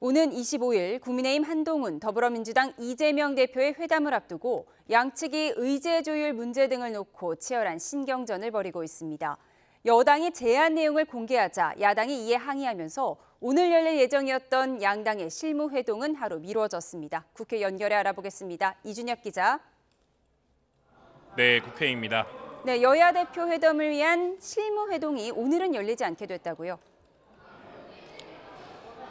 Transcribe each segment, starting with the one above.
오는 25일 국민의힘 한동훈, 더불어민주당 이재명 대표의 회담을 앞두고 양측이 의제 조율 문제 등을 놓고 치열한 신경전을 벌이고 있습니다. 여당이 제안 내용을 공개하자 야당이 이에 항의하면서 오늘 열릴 예정이었던 양당의 실무회동은 하루 미뤄졌습니다. 국회 연결해 알아보겠습니다. 이준혁 기자. 네, 국회입니다. 네, 여야 대표 회담을 위한 실무회동이 오늘은 열리지 않게 됐다고요?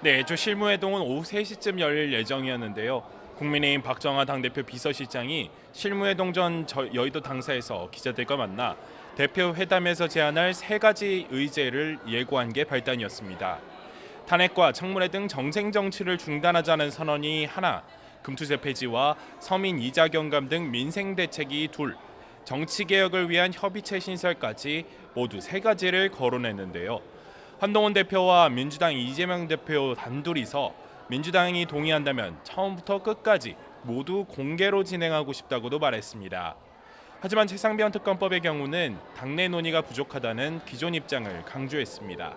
네, 주 실무회동은 오후 3시쯤 열릴 예정이었는데요. 국민의힘 박정하 당대표 비서실장이 실무회동 전 여의도 당사에서 기자들과 만나 대표 회담에서 제안할 3가지 의제를 예고한 게 발단이었습니다. 탄핵과 청문회 등 정쟁 정치를 중단하자는 선언이 하나, 금투제 폐지와 서민 이자 경감 등 민생 대책이 둘, 정치개혁을 위한 협의체 신설까지 모두 3가지를 거론했는데요. 한동훈 대표와 민주당 이재명 대표 단둘이서 민주당이 동의한다면 처음부터 끝까지 모두 공개로 진행하고 싶다고도 말했습니다. 하지만 최상병 특검법의 경우는 당내 논의가 부족하다는 기존 입장을 강조했습니다.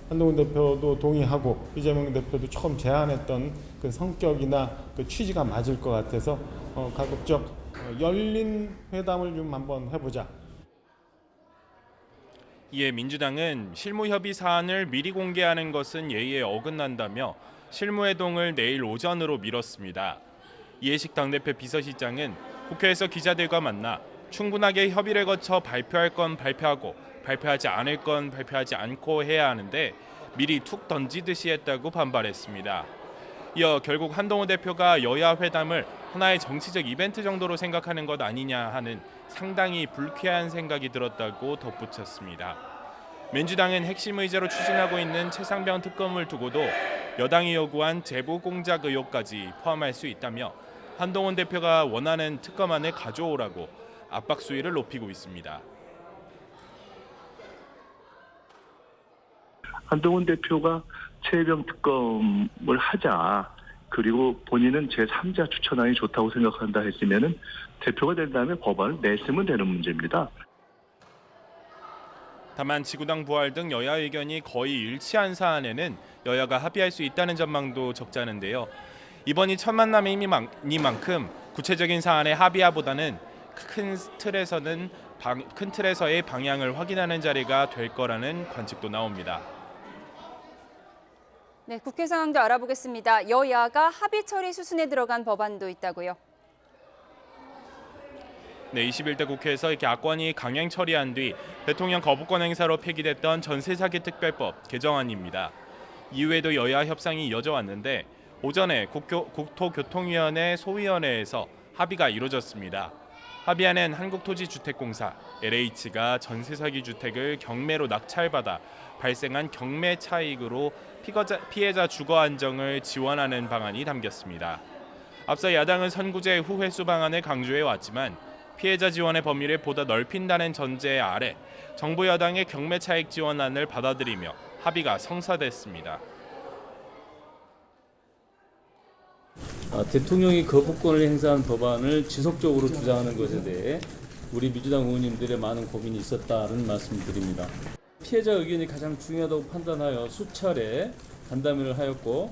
한동훈 대표도 동의하고 이재명 대표도 처음 제안했던 그 성격이나 그 취지가 맞을 것 같아서 가급적 열린 회담을 좀 한번 해보자. 이에 민주당은 실무협의 사안을 미리 공개하는 것은 예의에 어긋난다며 실무회동을 내일 오전으로 미뤘습니다. 이해식 당대표 비서실장은 국회에서 기자들과 만나 충분하게 협의를 거쳐 발표할 건 발표하고 발표하지 않을 건 발표하지 않고 해야 하는데 미리 툭 던지듯이 했다고 반발했습니다. 이어 결국 한동훈 대표가 여야 회담을 하나의 정치적 이벤트 정도로 생각하는 것 아니냐 하는 상당히 불쾌한 생각이 들었다고 덧붙였습니다. 민주당은 핵심 의제로 추진하고 있는 최상병 특검을 두고도 여당이 요구한 제보 공작 의혹까지 포함할 수 있다며 한동훈 대표가 원하는 특검안을 가져오라고 압박 수위를 높이고 있습니다. 한동훈 대표가 최혜병 특검을 하자, 그리고 본인은 제3자 추천안이 좋다고 생각한다 했으면은 대표가 된 다음에 법안을 냈으면 되는 문제입니다. 다만 지구당 부활 등 여야 의견이 거의 일치한 사안에는 여야가 합의할 수 있다는 전망도 적잖은데요. 이번이 첫 만남이니만큼 구체적인 사안에 합의하보다는 큰 틀에서의 방향을 확인하는 자리가 될 거라는 관측도 나옵니다. 네, 국회 상황도 알아보겠습니다. 여야가 합의 처리 수순에 들어간 법안도 있다고요? 네, 21대 국회에서 이렇게 악관이 강행 처리한 뒤 대통령 거부권 행사로 폐기됐던 전세사기 특별법 개정안입니다. 이후에도 여야 협상이 이어져 왔는데 오전에 국토교통위원회 소위원회에서 합의가 이루어졌습니다. 합의안은 한국토지주택공사 LH가 전세사기 주택을 경매로 낙찰받아 발생한 경매 차익으로 피해자 주거 안정을 지원하는 방안이 담겼습니다. 앞서 야당은 선구제 후회수 방안을 강조해 왔지만 피해자 지원의 범위를 보다 넓힌다는 전제 아래 정부 여당의 경매 차익 지원안을 받아들이며 합의가 성사됐습니다. 대통령이 거부권을 행사한 법안을 지속적으로 주장하는 것에 대해 우리 민주당 의원님들의 많은 고민이 있었다는 말씀드립니다. 피해자 의견이 가장 중요하다고 판단하여 수차례 간담회를 하였고,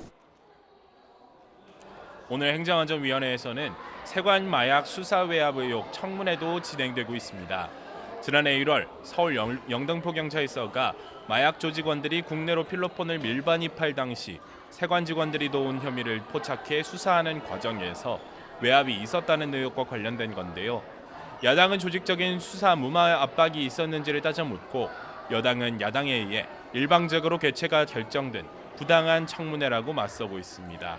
오늘 행정안전위원회에서는 세관 마약 수사 외압 의혹 청문회도 진행되고 있습니다. 지난해 1월 서울 영등포 경찰서가 마약 조직원들이 국내로 필로폰을 밀반입할 당시 세관 직원들이 도운 혐의를 포착해 수사하는 과정에서 외압이 있었다는 의혹과 관련된 건데요. 야당은 조직적인 수사 무마 압박이 있었는지를 따져 묻고 여당은 야당에 의해 일방적으로 개최가 결정된 부당한 청문회라고 맞서고 있습니다.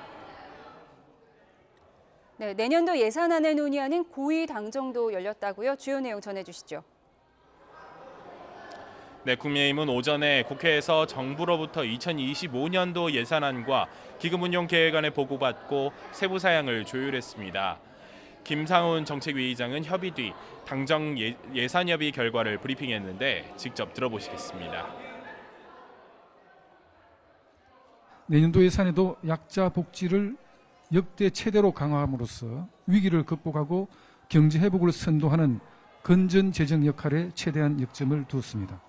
네, 내년도 예산안을 논의하는 고위 당정도 열렸다고요? 주요 내용 전해주시죠. 네, 국민의힘은 오전에 국회에서 정부로부터 2025년도 예산안과 기금운용 계획안을 보고받고 세부 사항을 조율했습니다. 김상훈 정책위의장은 협의 뒤 당정 예산협의 결과를 브리핑했는데 직접 들어보시겠습니다. 내년도 예산에도 약자 복지를 역대 최대로 강화함으로써 위기를 극복하고 경제 회복을 선도하는 건전 재정 역할에 최대한 역점을 두었습니다.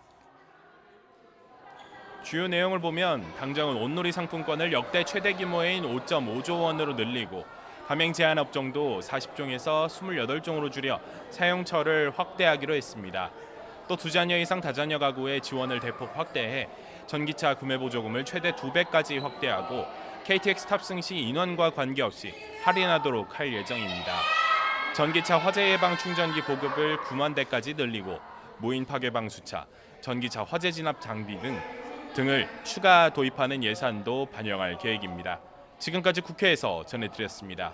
주요 내용을 보면 당장은 온누리 상품권을 역대 최대 규모인 5.5조 원으로 늘리고 가맹 제한 업종도 40종에서 28종으로 줄여 사용처를 확대하기로 했습니다. 또 2자녀 이상 다자녀 가구의 지원을 대폭 확대해 전기차 구매 보조금을 최대 2배까지 확대하고 KTX 탑승 시 인원과 관계없이 할인하도록 할 예정입니다. 전기차 화재 예방 충전기 보급을 9만 대까지 늘리고 무인 파괴 방수차, 전기차 화재 진압 장비 등을 추가 도입하는 예산도 반영할 계획입니다. 지금까지 국회에서 전해드렸습니다.